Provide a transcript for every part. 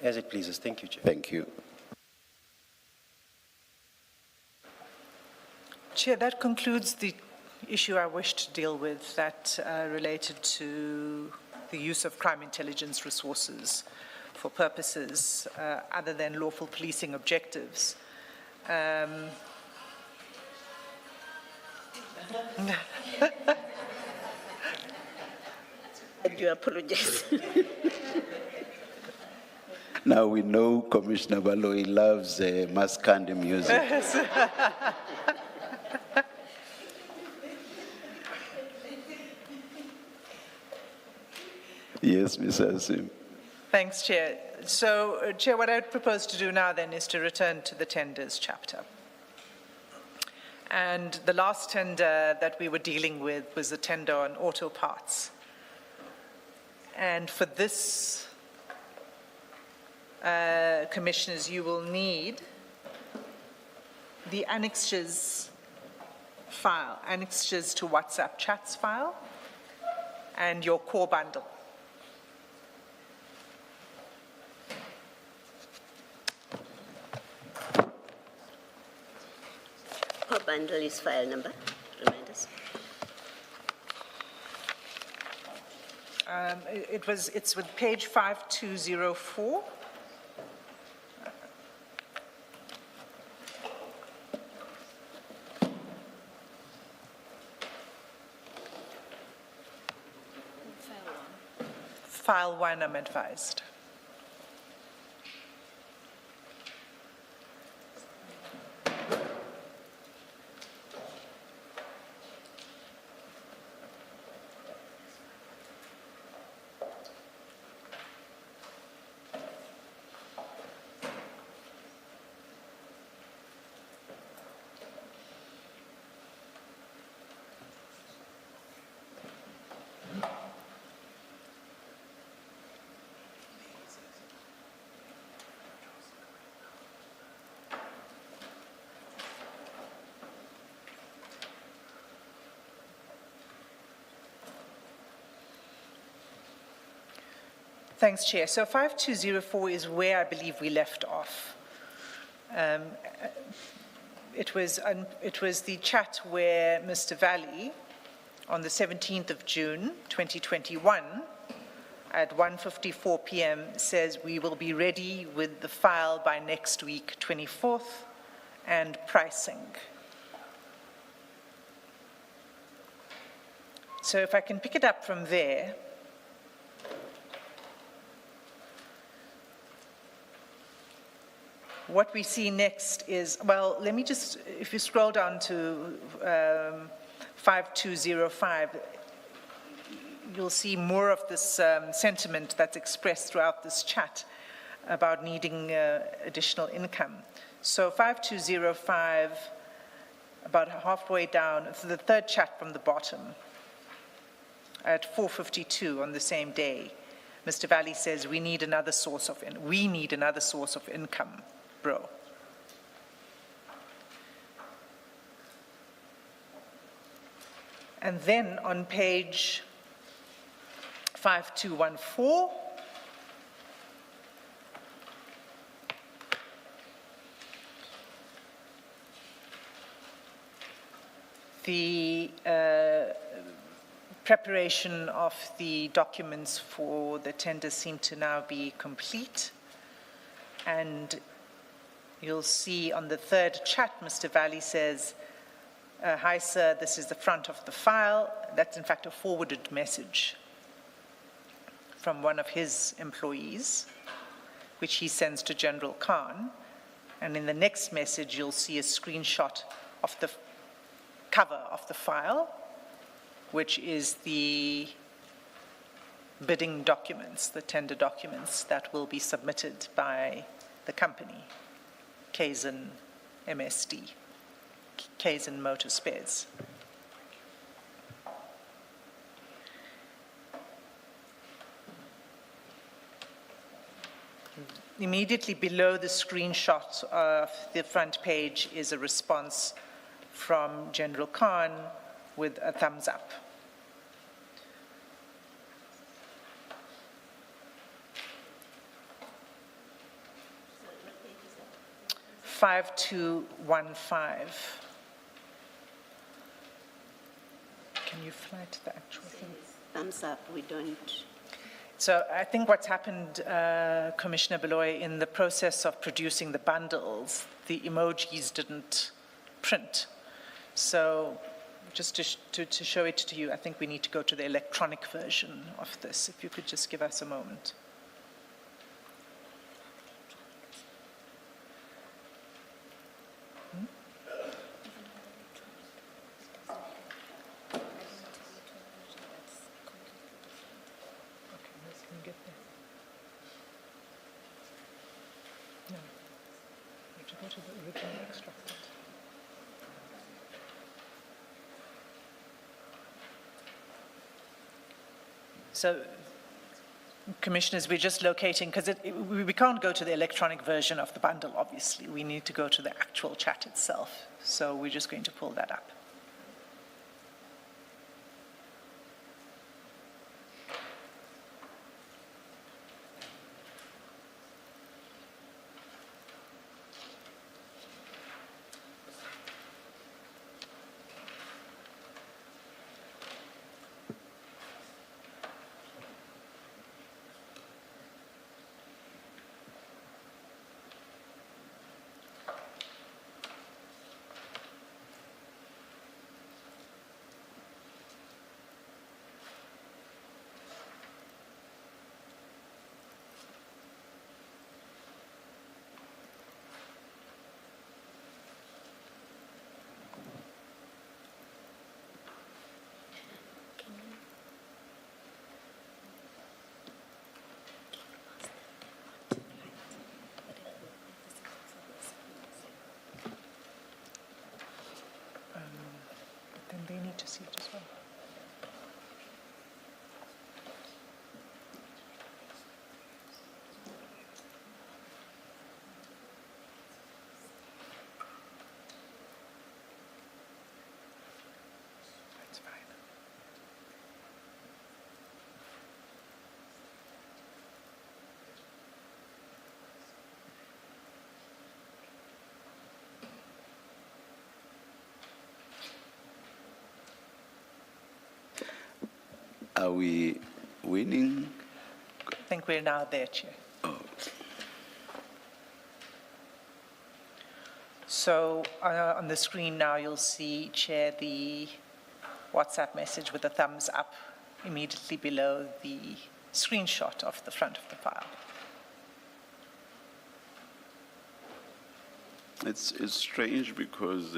As it pleases. Thank you, Chair. Thank you. Chair, that concludes the issue I wish to deal with that related to the use of crime intelligence resources for purposes other than lawful policing objectives. I do apologize. Now we know Commissioner Baloyi loves Maskandi music. Yes, Ms. Asim. Thanks, Chair. So, Chair, what I would propose to do now then is to return to the tenders chapter. And the last tender that we were dealing with was the tender on auto parts. And for this, Commissioners, you will need the annexures file, annexures to WhatsApp chats file, and your core bundle. Core bundle is file number, remind us. It's with page 5204. File 1, I'm advised. Thanks, Chair. So 5204 is where I believe we left off. It was the chat where Mr. Valley, on the 17th of June, 2021, at 1:54 p.m., says we will be ready with the file by next week, 24th, and pricing. So if I can pick it up from there. What we see next is, well, let me just, if you scroll down to 5205, you'll see more of this sentiment that's expressed throughout this chat about needing additional income. So 5205, about halfway down, so the third chat from the bottom, at 4:52 on the same day, Mr. Valley says we need another source of income. Bro. And then on page 5214, the preparation of the documents for the tender seem to now be complete, and you'll see on the third chat, Mr. Valley says, hi, sir, this is the front of the file. That's, in fact, a forwarded message from one of his employees, which he sends to General Khan. And in the next message, you'll see a screenshot of the cover of the file, which is the bidding documents, the tender documents that will be submitted by the company. Kaizen MSD, Kaizen Motor Spares. Immediately below the screenshot of the front page is a response from General Khan with a thumbs up. 5215. Can you fly to the actual thing? Thumbs up, we don't. So I think what's happened, Commissioner Baloyi, in the process of producing the bundles, the emojis didn't print. So just to show it to you, I think we need to go to the electronic version of this. If you could just give us a moment. Go to the original extract. So, Commissioners, we're just locating, because we can't go to the electronic version of the bundle, obviously. We need to go to the actual chat itself. So we're just going to pull that up. Then they need to see it as well. That's fine. Are we winning? I think we're now there, Chair. Oh, So on the screen now, you'll see, Chair, the WhatsApp message with the thumbs up immediately below the screenshot of the front of the file. it's strange because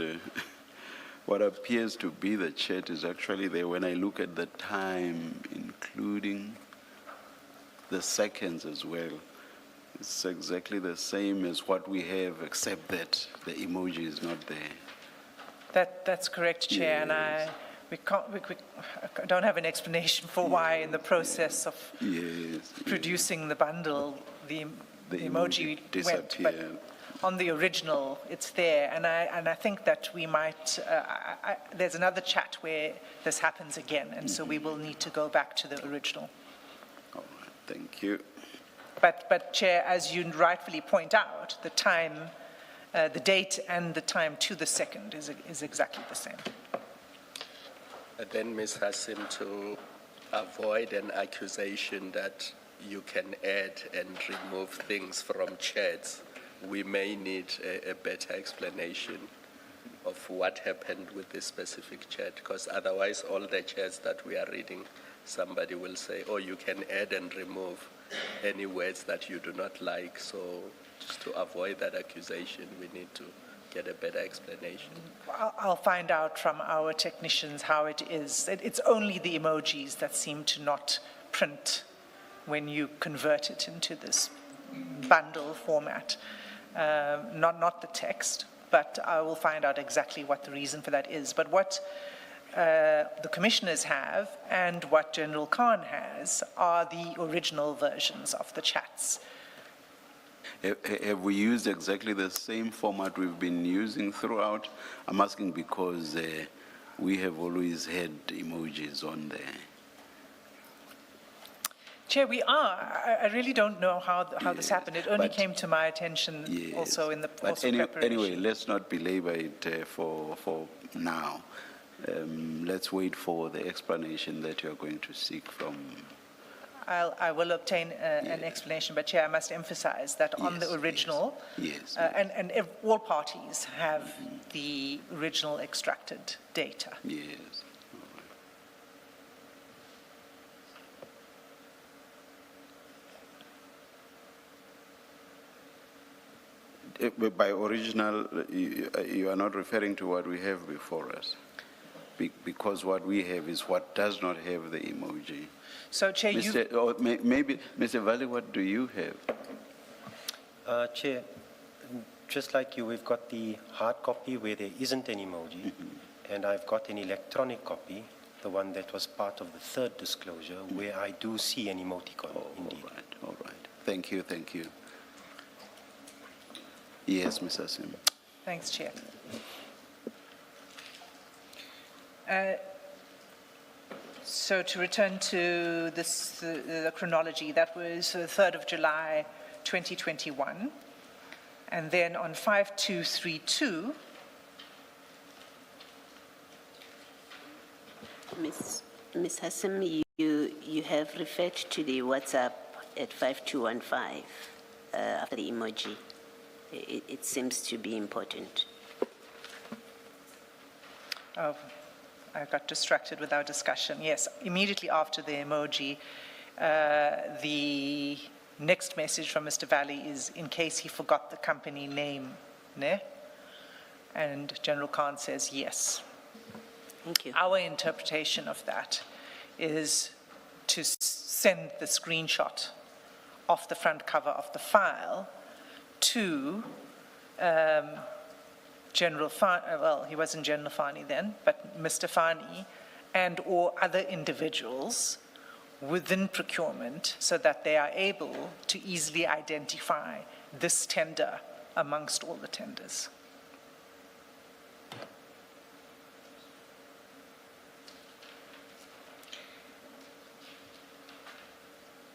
what appears to be the chat is actually there. When I look at the time, including the seconds as well, it's exactly the same as what we have, except that the emoji is not there. That's correct, Chair, and we don't have an explanation for why in the process of producing the bundle, the emoji went, but on the original, it's there, and I think that we might, there's another chat where this happens again, and so we will need to go back to the original. All right, thank you. But Chair, as you rightfully point out, the time, the date and the time to the second is exactly the same. Then, Ms. Hassim, to avoid an accusation that you can add and remove things from chats, we may need a better explanation of what happened with this specific chat, because otherwise all the chats that we are reading, somebody will say, oh, you can add and remove any words that you do not like. So just to avoid that accusation, we need to get a better explanation. I'll find out from our technicians how it is. It's only the emojis that seem to not print when you convert it into this bundle format, not the text, but I will find out exactly what the reason for that is. But what the commissioners have and what General Khan has are the original versions of the chats. Have we used exactly the same format we've been using throughout? I'm asking because we have always had emojis on there. Chair, we are. I really don't know how this happened. It only but- came to my attention Yes. also in the But course of preparation. anyway, let's not belabor it for now. Let's wait for the explanation that you are going to seek from. I will obtain an explanation, but Chair, I must emphasize that on the Yes, original, yes. and all parties have the original extracted data. Yes. By original, you are not referring to what we have before us, because what we have is what does not have the emoji. So, Chair, Maybe, Mr. Valley, what do you have? Chair, just like you, we've got the hard copy where there isn't an emoji, and I've got an electronic copy, the one that was part of the third disclosure, where I do see an emoticon, indeed. All right. Thank you. Yes, Mr. Sim. Thanks, Chair. So to return to this, the chronology, that was the 3rd of July, 2021. And then on 5232, Ms. Hassan, you have referred to the WhatsApp at 5215 after the emoji. It seems to be important. oh, I got distracted with our discussion. Yes, immediately after the emoji, the next message from Mr. Valley is in case he forgot the company name, ne? And General Khan says yes. Thank you. Our interpretation of that is to send the screenshot of the front cover of the file to General Fani, well, he wasn't General Fani then, but Mr. Fani and or other individuals within procurement so that they are able to easily identify this tender amongst all the tenders.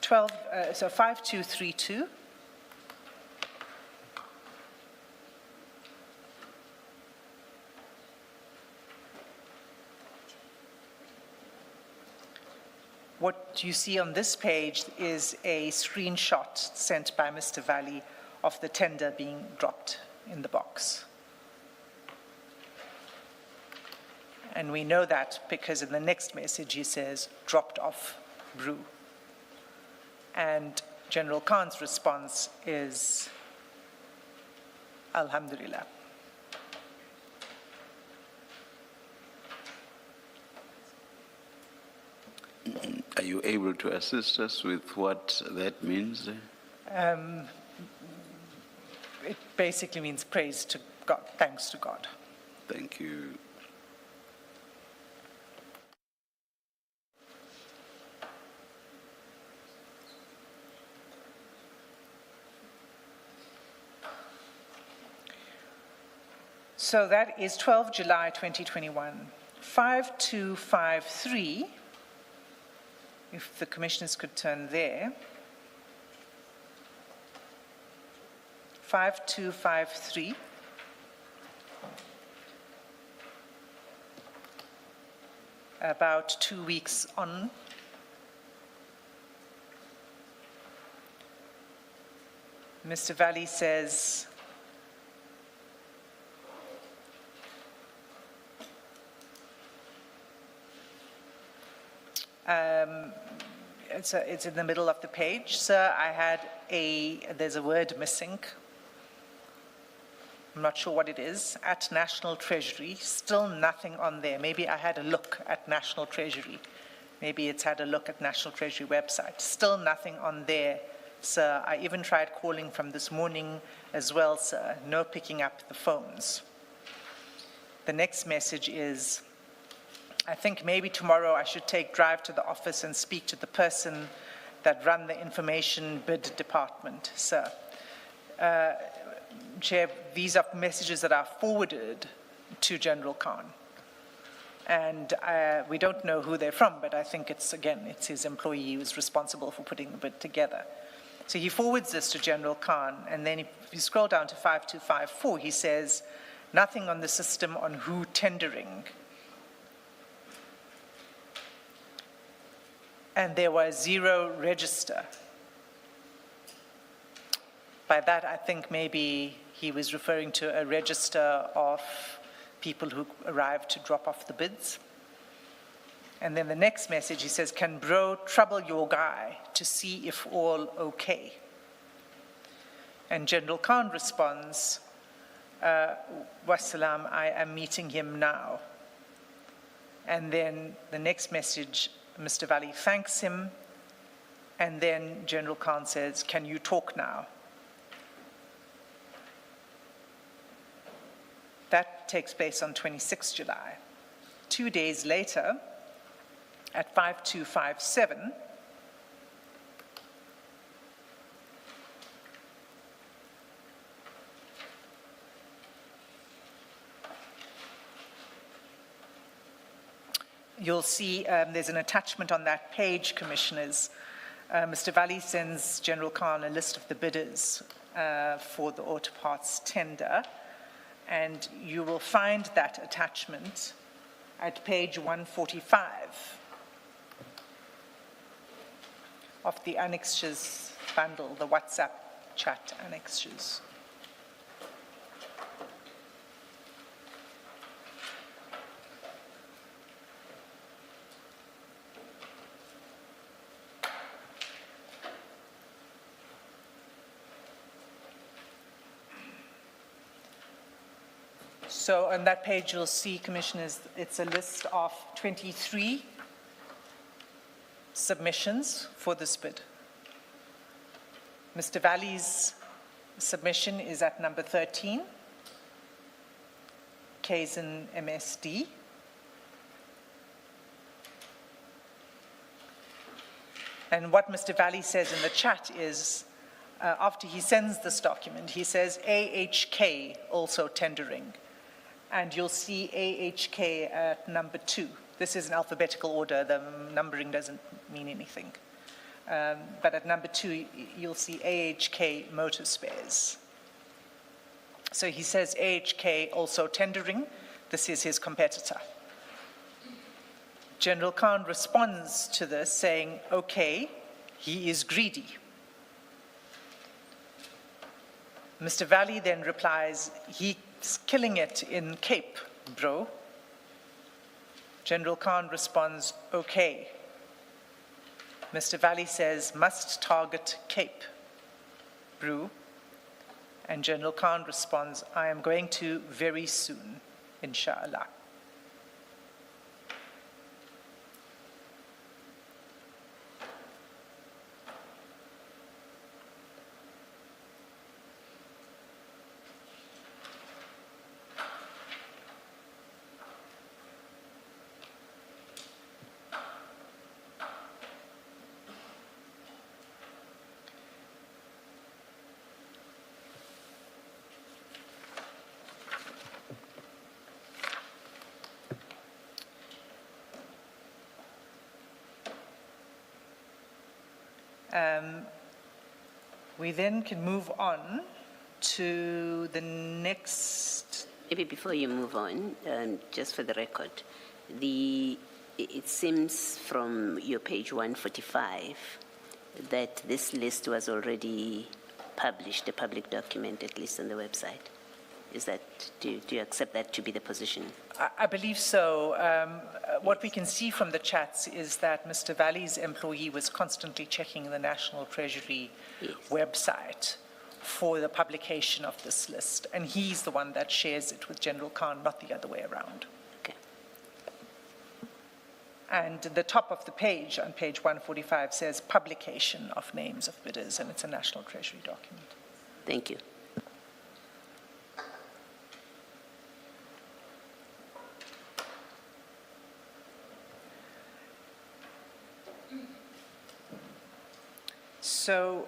So 5232. What you see on this page is a screenshot sent by Mr. Valley of the tender being dropped in the box. And we know that because in the next message he says, dropped off brew. And General Khan's response is, Alhamdulillah. Are you able to assist us with what that means? It basically means praise to God, thanks to God. Thank you. So that is 12 July 2021. 5253, if the commissioners could turn there. 5253. About 2 weeks on. Mr. Valley says, it's in the middle of the page. Sir, there's a word missing. I'm not sure what it is. At National Treasury, still nothing on there. Maybe I had a look at National Treasury. Maybe it's had a look at National Treasury website. Still nothing on there, sir. I even tried calling from this morning as well, sir. No picking up the phones. The next message is, I think maybe tomorrow I should drive to the office and speak to the person that run the information bid department, sir. Chair, these are messages that are forwarded to General Khan. And we don't know who they're from, but I think it's his employee who's responsible for putting the bid together. So he forwards this to General Khan, and then if you scroll down to 5254, he says, nothing on the system on who tendering. And there was 0 register. By that, I think maybe he was referring to a register of people who arrived to drop off the bids. And then the next message, he says, can bro trouble your guy to see if all okay? And General Khan responds, wassalam, I am meeting him now. And then the next message, Mr. Valley thanks him, and then General Khan says, can you talk now? That takes place on 26 July. 2 days later, at 5257, you'll see there's an attachment on that page, Commissioners. Mr. Valley sends General Khan a list of the bidders for the auto parts tender, and you will find that attachment at page 145 of the annexures bundle, the WhatsApp chat annexures. So on that page, you'll see, Commissioners, it's a list of 23 submissions for this bid. Mr. Valley's submission is at number 13, Kaizen MSD. And what Mr. Valley says in the chat is, after he sends this document, he says AHK also tendering. And you'll see AHK at number 2. This is in alphabetical order. The numbering doesn't mean anything. But at number 2, you'll see AHK Motor Spares. So he says AHK also tendering. This is his competitor. General Khan responds to this saying, okay, he is greedy. Mr. Valley then replies, he's killing it in Cape, bro. General Khan responds, okay. Mr. Valley says, must target Cape, bro. And General Khan responds, I am going to very soon, inshallah. We then can move on to the next. Maybe before you move on, just for the record, it seems from your page 145 that this list was already published, a public document, at least on the website. Is that, do you accept that to be the position? I believe so. What we can see from the chats is that Mr. Valley's employee was constantly checking the National Treasury website for the publication of this list. And he's the one that shares it with General Khan, not the other way around. Okay. And the top of the page, on page 145, says publication of names of bidders, and it's a National Treasury document. Thank you. So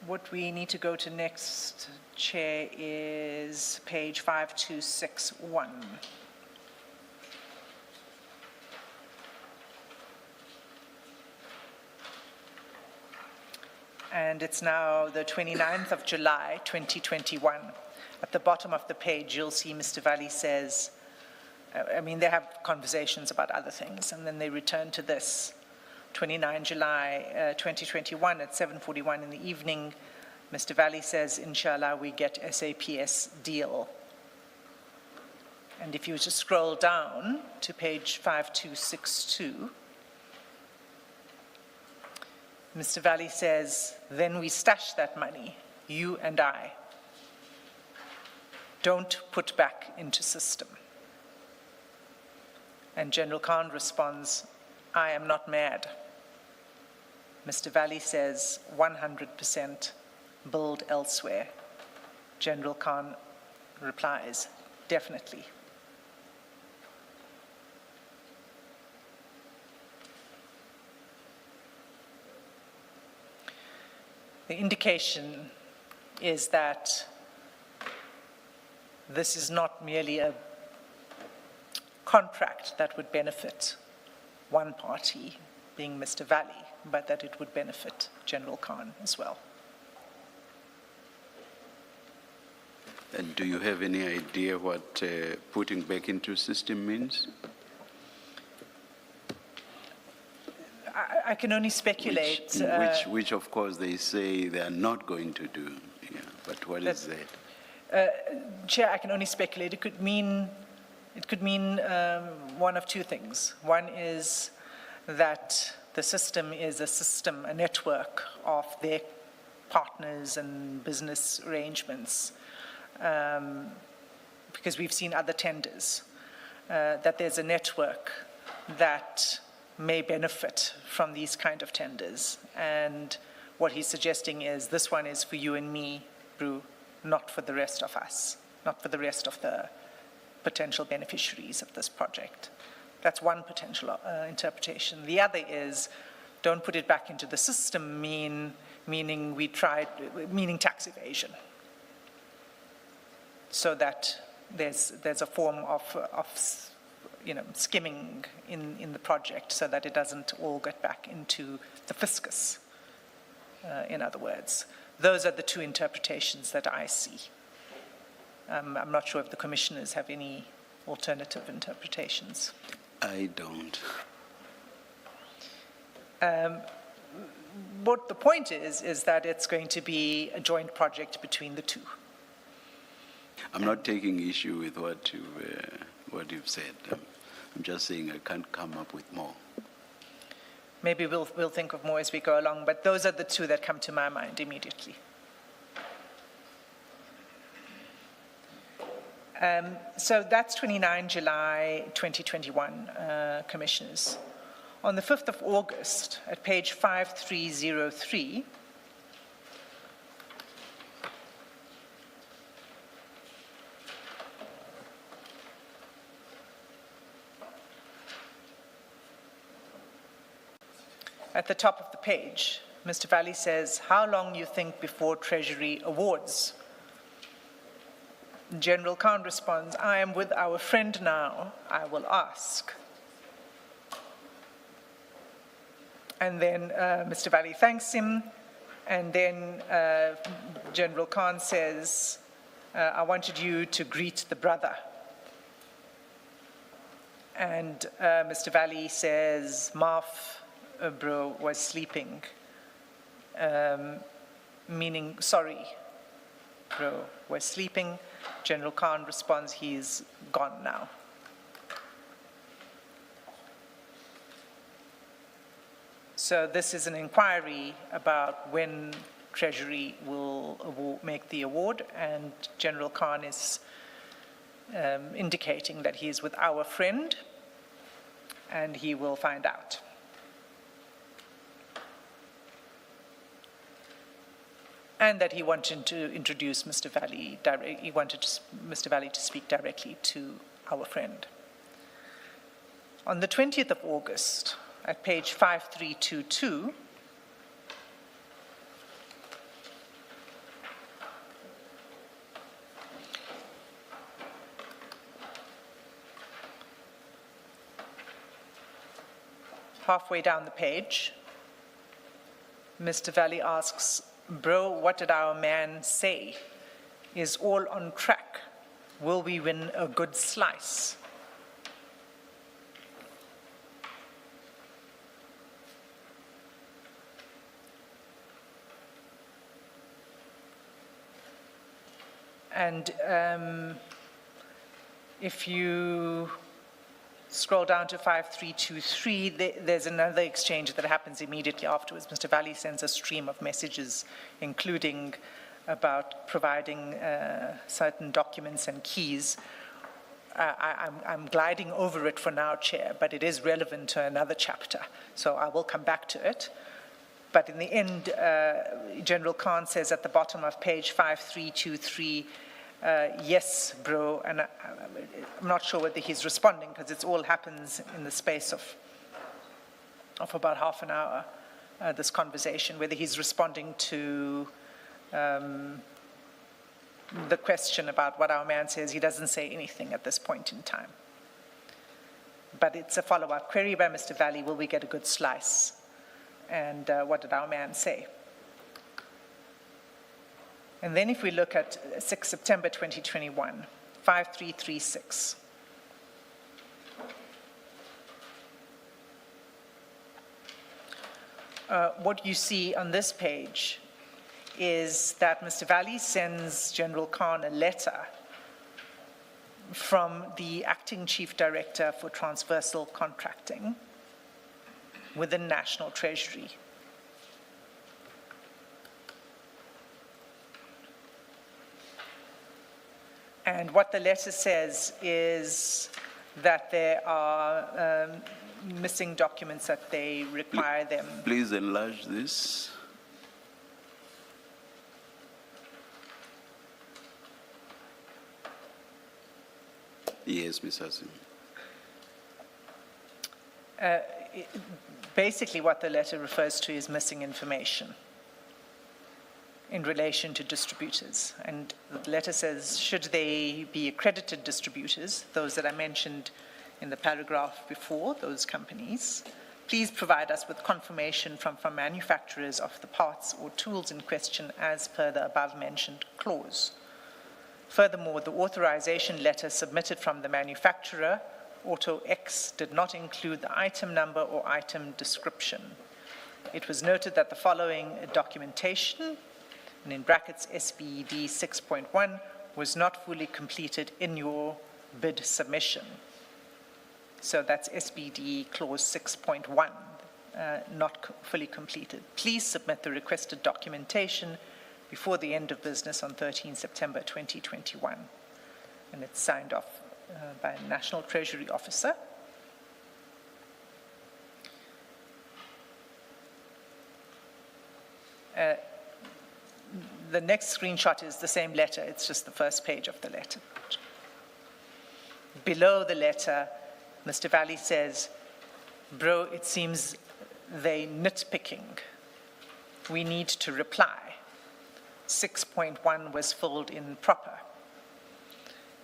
what we need to go to next, Chair, is page 5261. and it's now the 29th of July, 2021. At the bottom of the page, you'll see Mr. Valley says, I mean, they have conversations about other things, and then they return to this. 29 July 2021 at 7:41 in the evening, Mr. Valley says, inshallah, we get SAPS deal. And if you just scroll down to page 5262, Mr. Valley says, then we stash that money, you and I. Don't put back into system. And General Khan responds, I am not mad. Mr. Valley says, 100% build elsewhere. General Khan replies, definitely. The indication is that this is not merely a contract that would benefit one party, being Mr. Valley, but that it would benefit General Khan as well. And do you have any idea what putting back into system means? I can only speculate. Which of course they say they are not going to do. Yeah, but what is that? Chair, I can only speculate. It could mean one of two things. One is that the system is a system, a network of their partners and business arrangements, because we've seen other tenders, that there's a network that may benefit from these kind of tenders. And what he's suggesting is this one is for you and me, Brew, not for the rest of us, not for the rest of the potential beneficiaries of this project. That's one potential interpretation. The other is, don't put it back into the system, meaning tax evasion. So that there's a form of skimming in the project so that it doesn't all get back into the fiscus, in other words. Those are the two interpretations that I see. I'm not sure if the commissioners have any alternative interpretations. I don't. What the point is that it's going to be a joint project between the two. I'm not taking issue with what you've said. I'm just saying I can't come up with more. Maybe we'll think of more as we go along, but those are the two that come to my mind immediately. So that's 29 July 2021, Commissioners. On the 5th of August, at page 5303, at the top of the page, Mr. Valley says, how long you think before Treasury awards? General Khan responds, I am with our friend now, I will ask. And then Mr. Valley thanks him, and then General Khan says, I wanted you to greet the brother. And Mr. Valley says, Marf, bro, was sleeping, meaning sorry, bro, was sleeping. General Khan responds, he's gone now. So this is an inquiry about when Treasury will make the award, and General Khan is indicating that he is with our friend, and he will find out. And that he wanted to introduce Mr. Valley, he wanted Mr. Valley to speak directly to our friend. On the 20th of August, at page 5322, halfway down the page, Mr. Valley asks, bro, what did our man say? Is all on track? Will we win a good slice? And if you scroll down to 5323, there's another exchange that happens immediately afterwards. Mr. Valley sends a stream of messages, including about providing certain documents and keys. I'm gliding over it for now, Chair, but it is relevant to another chapter, so I will come back to it. But in the end, General Khan says at the bottom of page 5323, yes, bro, and I'm not sure whether he's responding because it all happens in the space of about half an hour, this conversation, whether he's responding to the question about what our man says. He doesn't say anything at this point in time. But it's a follow-up query by Mr. Valley, will we get a good slice? And what did our man say? And then if we look at 6 September 2021, 5336. What you see on this page is that Mr. Valley sends General Khan a letter from the Acting Chief Director for Transversal Contracting within National Treasury. And what the letter says is that there are missing documents that they require them. Please enlarge this. Yes, Ms. Hassan. Basically, what the letter refers to is missing information in relation to distributors. And the letter says, should they be accredited distributors, those that I mentioned in the paragraph before, those companies, please provide us with confirmation from manufacturers of the parts or tools in question as per the above-mentioned clause. Furthermore, the authorization letter submitted from the manufacturer, Auto X, did not include the item number or item description. It was noted that the following documentation, and in brackets SBD 6.1, was not fully completed in your bid submission. So that's SBD clause 6.1, not fully completed. Please submit the requested documentation before the end of business on 13 September 2021. And it's signed off by a National Treasury officer. The next screenshot is the same letter, it's just the first page of the letter. Below the letter, Mr. Valley says, bro, it seems they nitpicking. We need to reply. 6.1 was filled in proper.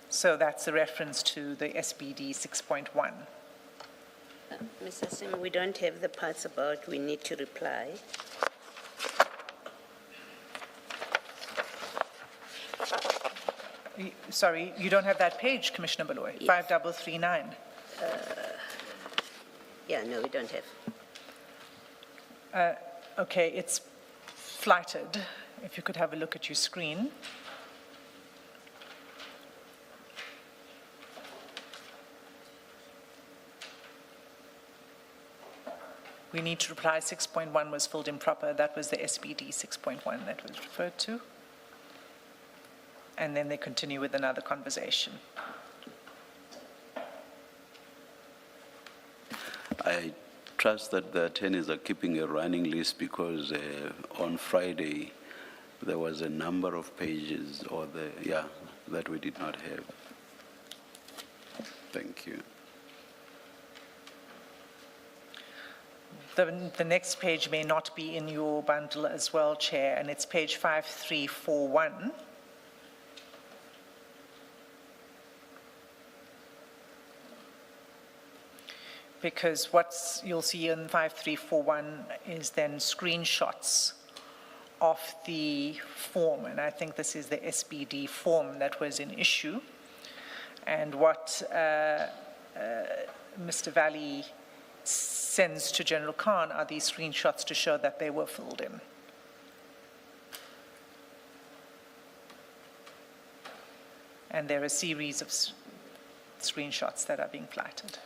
So that's a reference to the SBD 6.1. Mr. Sim, we don't have the parts about we need to reply. Sorry, you don't have that page, Commissioner Baloyi, Yes. 5339. Yeah, no, we don't have. Okay, it's flighted. If you could have a look at your screen. We need to reply 6.1 was filled in proper. That was the SBD 6.1 that was referred to. And then they continue with another conversation. I trust that the attorneys are keeping a running list because on Friday there was a number of pages that we did not have. Thank you. The next page may not be in your bundle as well, Chair, and it's page 5341. because what's you'll see in 5341 is then screenshots of the form, and I think this is the SBD form that was in issue. And what Mr. Valley sends to General Khan are these screenshots to show that they were filled in. And there are a series of screenshots that are being flighted.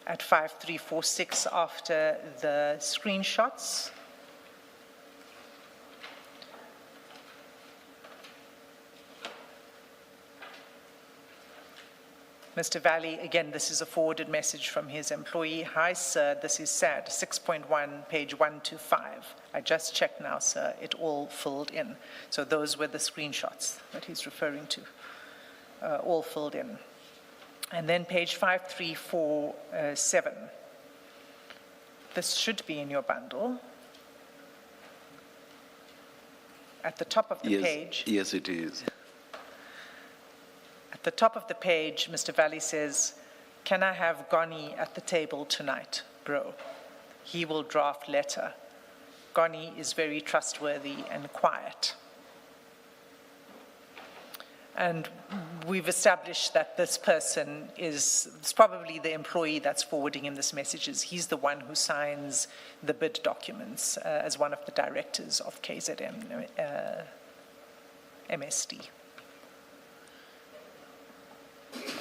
At 5346, after the screenshots, Mr. Valley, again, this is a forwarded message from his employee. Hi, sir, this is sad. 6.1, page 125. I just checked now, sir. It all filled in. So those were the screenshots that he's referring to, all filled in. And then page 5347. This should be in your bundle. At the top of the page. Yes, it is. At the top of the page, Mr. Valley says, "Can I have Goni at the table tonight, bro? He will draft letter. Goni is very trustworthy and quiet." And we've established that this person is probably the employee that's forwarding him this messages. He's the one who signs the bid documents as one of the directors of KZN MSD.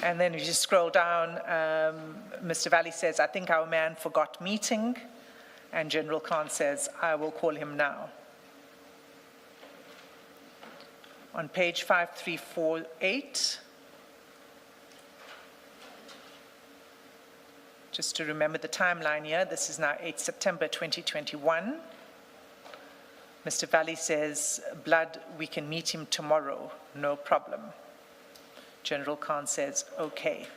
And then you just scroll down, Mr. Valley says, "I think our man forgot meeting." And General Khan says, "I will call him now." On page 5348, just to remember the timeline here, this is now 8 September 2021. Mr. Valley says, "Blood, we can meet him tomorrow, no problem." General Khan says, "Okay."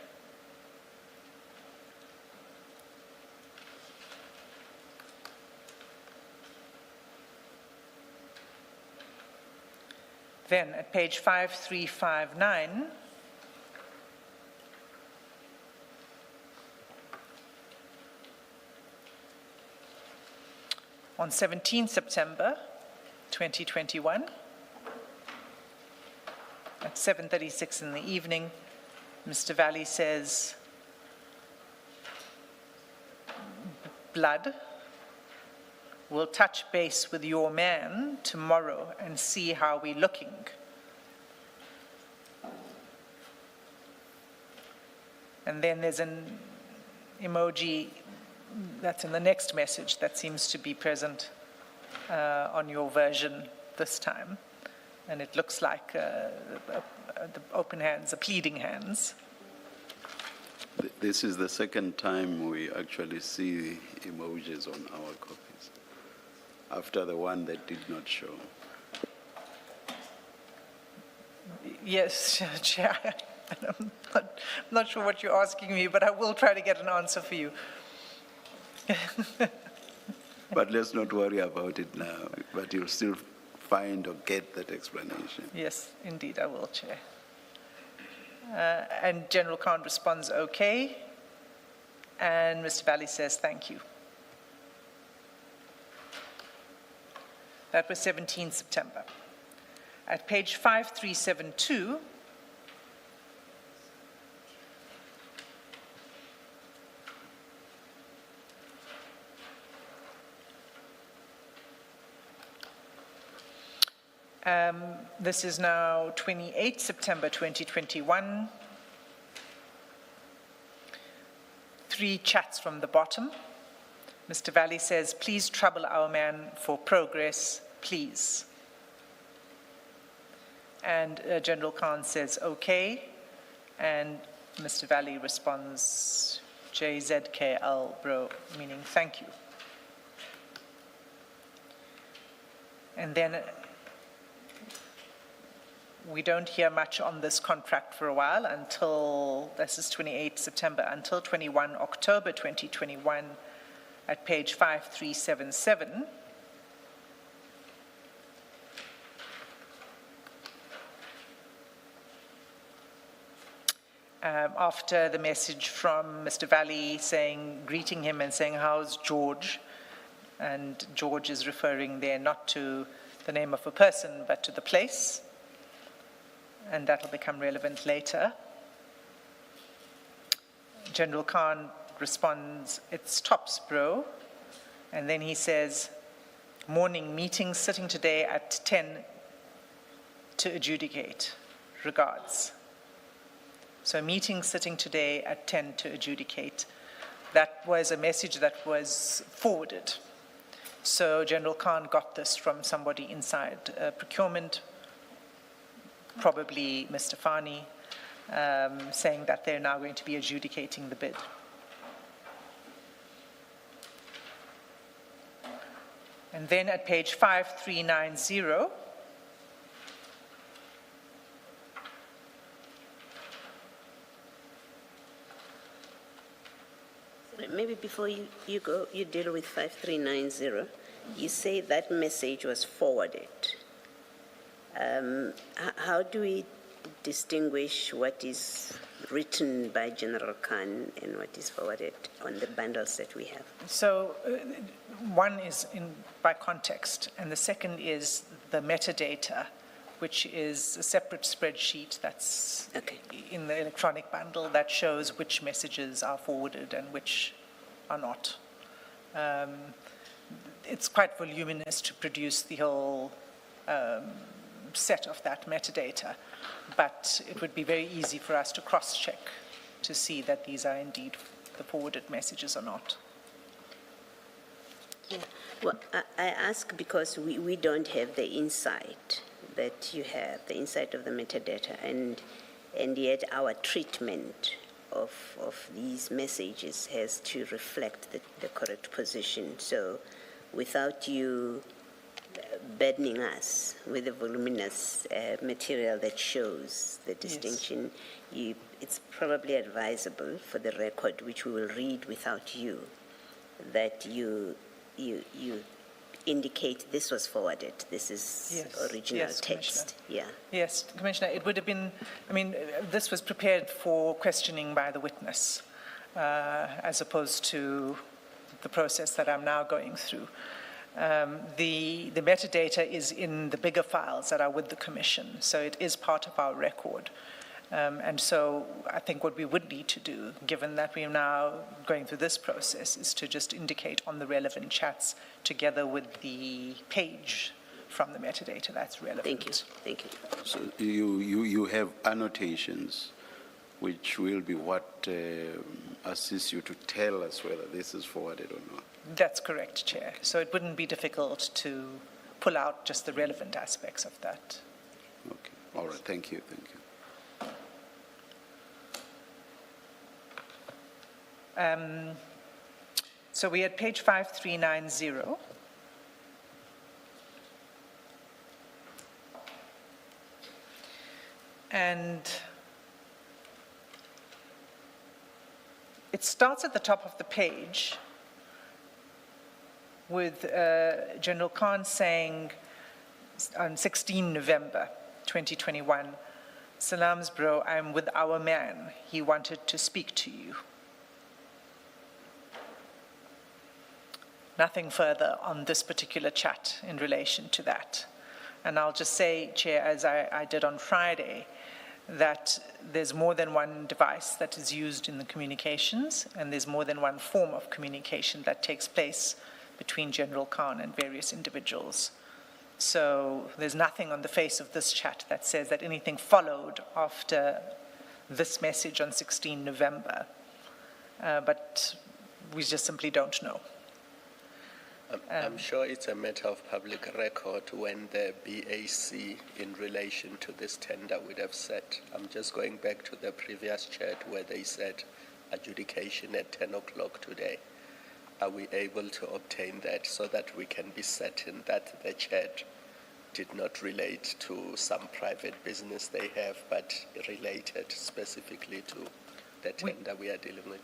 Then at page 5359, on 17 September 2021, at 7:36 in the evening, Mr. Valley says, "Blood, we'll touch base with your man tomorrow and see how we're looking." And then there's an emoji that's in the next message that seems to be present on your version this time. And it looks like the open hands, the pleading hands. This is the second time we actually see emojis on our copies, after the one that did not show. Yes, Chair. I'm not sure what you're asking me, but I will try to get an answer for you. But let's not worry about it now, but you'll still find or get that explanation. Yes, indeed, I will, Chair. And General Khan responds, "Okay." And Mr. Valley says, "Thank you." That was 17 September. At page 5372, this is now 28 September 2021. 3 chats from the bottom. Mr. Valley says, "Please trouble our man for progress, please." And General Khan says, "Okay." And Mr. Valley responds, "JZKL, bro," meaning thank you. And then we don't hear much on this contract for a while until, this is 28 September, until 21 October 2021 at page 5377. after the message from Mr. Valley greeting him and saying, how's George? And George is referring there not to the name of a person, but to the place. And that will become relevant later. General Khan responds, it's tops, bro. And then he says, morning meeting sitting today at 10 to adjudicate. Regards. So meeting sitting today at 10 to adjudicate. That was a message that was forwarded. So General Khan got this from somebody inside procurement, probably Mr. Fani, saying that they're now going to be adjudicating the bid. And then at page 5390, maybe before you deal with 5390, you say that message was forwarded. How do we distinguish what is written by General Khan and what is forwarded on the bundles that we have? So one is by context, and the second is the metadata, which is a separate spreadsheet that's in the electronic bundle that shows which messages are forwarded and which are not. It's quite voluminous to produce the whole set of that metadata, but it would be very easy for us to cross-check to see that these are indeed the forwarded messages or not. Yeah. Well, I ask because we don't have the insight that you have, the insight of the metadata, and yet our treatment of these messages has to reflect the correct position. So without you burdening us with the voluminous material that shows the distinction, it's probably advisable for the record, which we will read without you, that you indicate this was forwarded, this is original text. Yeah. Yes, Commissioner, it would have been, this was prepared for questioning by the witness, as opposed to the process that I'm now going through. The metadata is in the bigger files that are with the Commission, so it is part of our record. And so I think what we would need to do, given that we are now going through this process, is to just indicate on the relevant chats together with the page from the metadata that's relevant. Thank you. Thank you. So you have annotations, which will be what assists you to tell us whether this is forwarded or not. That's correct, Chair. So it wouldn't be difficult to pull out just the relevant aspects of that. Okay. All right. Thank you. Thank you. So we had page 5390. And it starts at the top of the page with General Khan saying on 16 November 2021, "Salams, bro, I'm with our man. He wanted to speak to you." Nothing further on this particular chat in relation to that. And I'll just say, Chair, as I did on Friday, that there's more than one device that is used in the communications, and there's more than one form of communication that takes place between General Khan and various individuals. So there's nothing on the face of this chat that says that anything followed after this message on 16 November. But we just simply don't know. I'm sure it's a matter of public record when the BAC in relation to this tender would have said. I'm just going back to the previous chat where they said adjudication at 10 o'clock today. Are we able to obtain that so that we can be certain that the chat did not relate to some private business they have, but related specifically to the tender we are dealing with?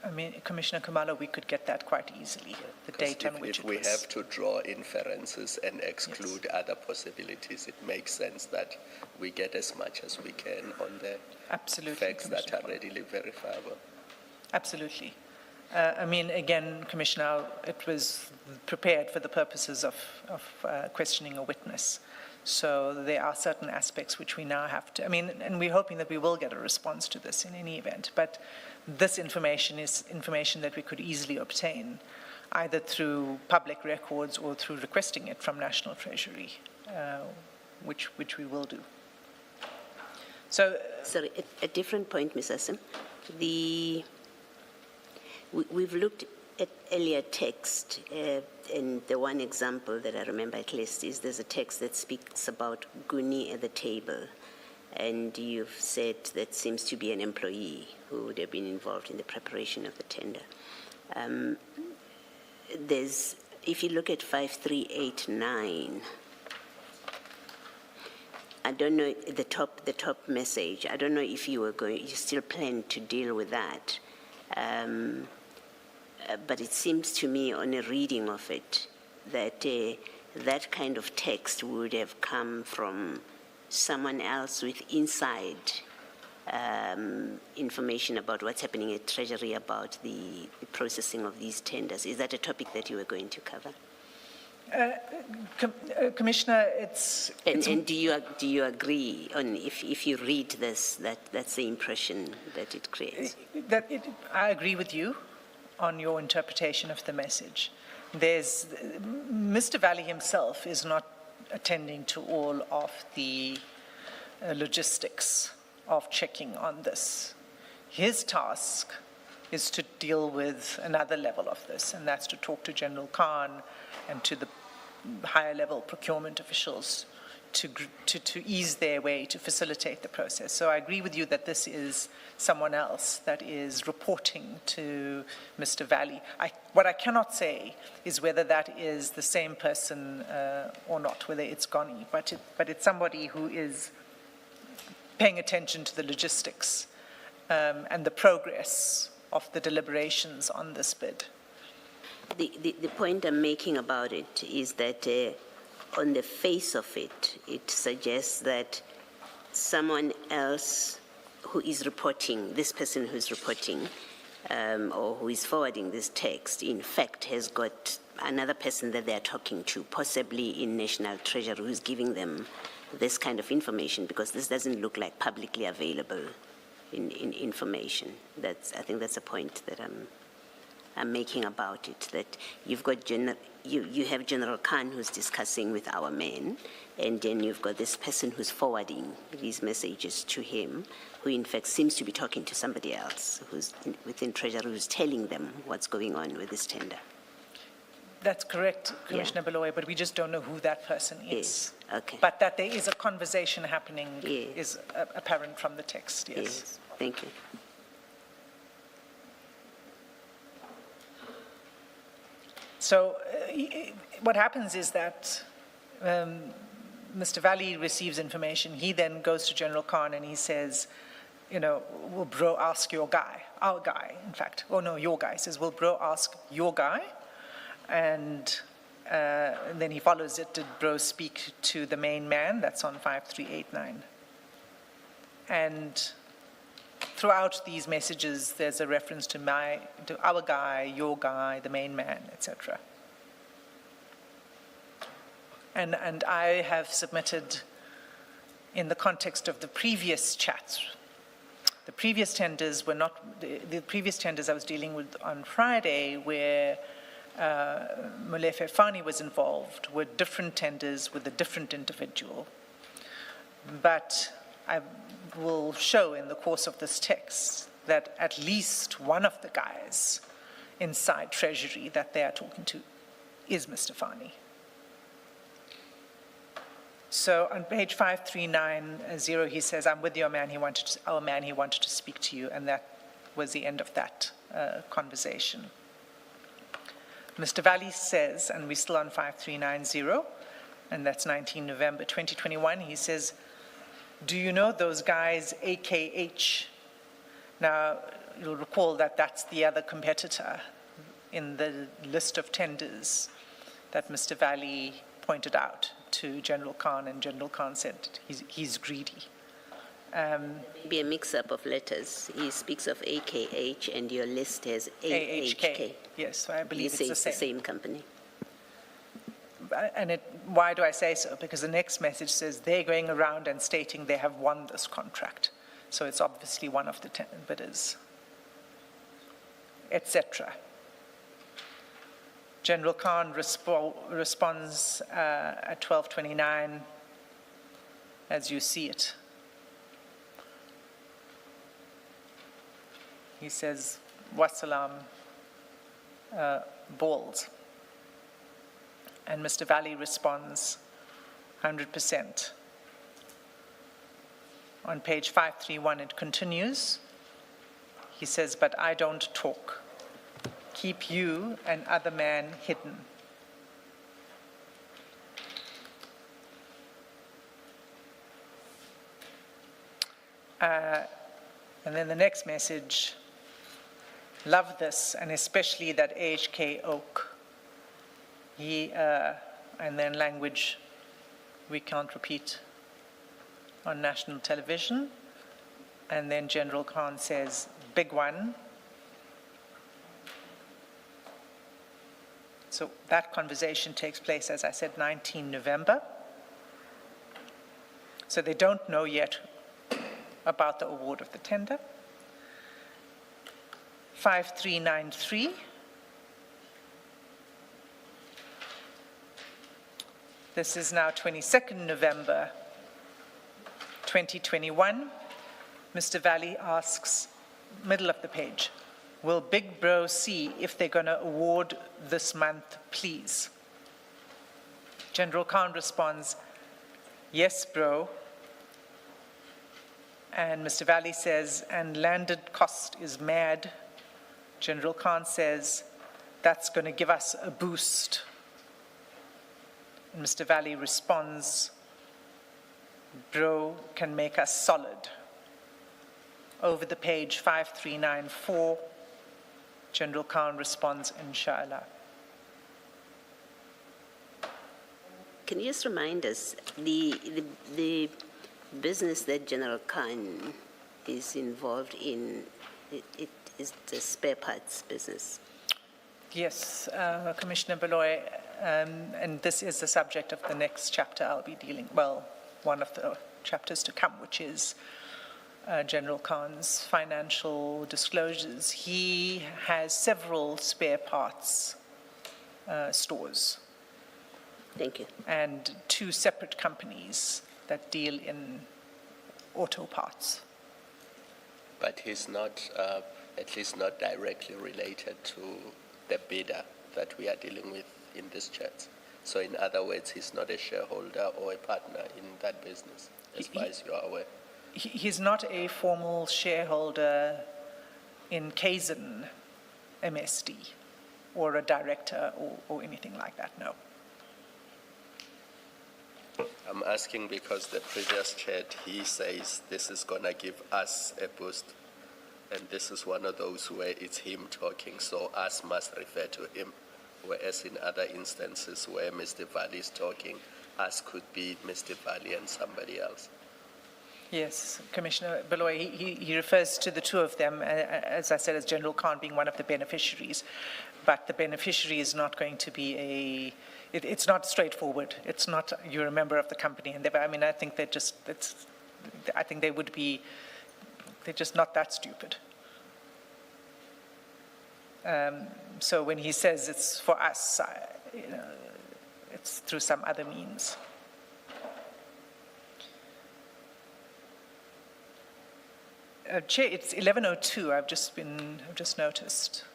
I mean, Commissioner Khumalo, we could get that quite easily, the 'Cause date on which if it we was. have to draw inferences and exclude other possibilities, it makes sense that we get as much as we can on the Absolutely, facts that Commissioner. are readily verifiable. Absolutely. I mean, again, Commissioner, it was prepared for the purposes of questioning a witness. So there are certain aspects which we now have to, I mean, and we're hoping that we will get a response to this in any event, but this information is information that we could easily obtain, either through public records or through requesting it from National Treasury, which we will do. So, Sorry, a different point, Ms. Asim. We've looked at earlier text, and the one example that I remember at least is there's a text that speaks about Guni at the table, and you've said that seems to be an employee who would have been involved in the preparation of the tender. If you look at 5389, I don't know, the top message, I don't know if you still plan to deal with that. But it seems to me on a reading of it that that kind of text would have come from someone else with inside information about what's happening at Treasury about the processing of these tenders. Is that a topic that you were going to cover? Commissioner, it's And do you agree on if you read this that's the impression that it creates? I agree with you on your interpretation of the message. Mr. Valley himself is not attending to all of the logistics of checking on this. His task is to deal with another level of this, and that's to talk to General Khan and to the higher level procurement officials to ease their way, to facilitate the process. So I agree with you that this is someone else that is reporting to Mr. Valley. What I cannot say is whether that is the same person or not, whether it's Goni, but it's somebody who is paying attention to the logistics and the progress of the deliberations on this bid. The point I'm making about it is that on the face of it, it suggests that someone else who is reporting, this person who's reporting or who is forwarding this text, in fact, has got another person that they're talking to, possibly in National Treasury, who's giving them this kind of information, because this doesn't look like publicly available information. I think that's a point that I'm making about it, that you've got you have General Khan who's discussing with our men, and then you've got this person who's forwarding these messages to him, who in fact seems to be talking to somebody else who's within Treasury, who's telling them what's going on with this tender. That's correct, Commissioner Baloyi, but we just don't know who that person is. Yes, okay. But that there is a conversation happening Yes. is apparent from the text, yes. Yes, thank you. So what happens is that Mr. Valley receives information. He then goes to General Khan and he says, you know, will bro ask your guy, our guy, in fact. Oh, no, your guy. He says, will bro ask your guy? And then he follows it, did bro speak to the main man? That's on 5389. And throughout these messages, there's a reference to our guy, your guy, the main man, etc. And I have submitted, in the context of the previous chats, the previous tenders were not, the previous tenders I was dealing with on Friday, where Molefe Fani was involved, were different tenders with a different individual. But I will show in the course of this text that at least one of the guys inside Treasury that they are talking to is Mr. Fani. So on page 5390, he says, I'm with your man, our man, he wanted to speak to you, and that was the end of that conversation. Mr. Valley says, and we're still on 5390, and that's 19 November 2021, he says, do you know those guys, AKH? Now, you'll recall that that's the other competitor in the list of tenders that Mr. Valley pointed out to General Khan, and General Khan said he's greedy. Be a mix-up of letters. He speaks of AKH and your list has AHK. Yes, so I believe You it's say the it's same. the same company. And why do I say so? Because the next message says they're going around and stating they have won this contract. So it's obviously one of the 10 bidders, etc. General Khan responds at 12:29 as you see it. He says, Wassalam, balls. And Mr. Valley responds, 100%. On page 531, it continues. He says, but I don't talk. Keep you and other man hidden. And then the next message, love this, and especially that AHK Oak. And then language we can't repeat on national television. And then General Khan says, big one. So that conversation takes place, as I said, 19 November. So they don't know yet about the award of the tender. 5393. This is now 22nd November 2021. Mr. Valley asks, middle of the page, will Big Bro see if they're going to award this month, please? General Khan responds, yes, bro. And Mr. Valley says, and landed cost is mad. General Khan says, that's going to give us a boost. And Mr. Valley responds, bro can make us solid. Over the page 5394, General Khan responds, inshallah. Can you just remind us, the business that General Khan is involved in, it is the spare parts business? Yes, Commissioner Baloyi, and this is the subject of the next chapter I'll be dealing, well, one of the chapters to come, which is General Khan's financial disclosures. He has several spare parts stores. Thank you. And 2 separate companies that deal in auto parts. But he's not, at least not directly related to the bidder that we are dealing with in this chat. So in other words, he's not a shareholder or a partner in that business, as far as you are aware. He's not a formal shareholder in Kaizen MSD or a director or anything like that, no. I'm asking because the previous chat, he says this is going to give us a boost. And this is one of those where it's him talking, so us must refer to him. Whereas in other instances where Mr. Valley is talking, us could be Mr. Valley and somebody else. Yes, Commissioner Baloyi, he refers to the 2 of them, as I said, as General Khan being one of the beneficiaries. But the beneficiary is not going to be it's not straightforward. It's not, you're a member of the company. And I think they're just, I think they would be, they're just not that stupid. So when he says it's for us, it's through some other means. Chair, it's 11:02. I've just noticed.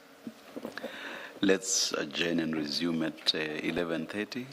Let's adjourn and resume at 11:30.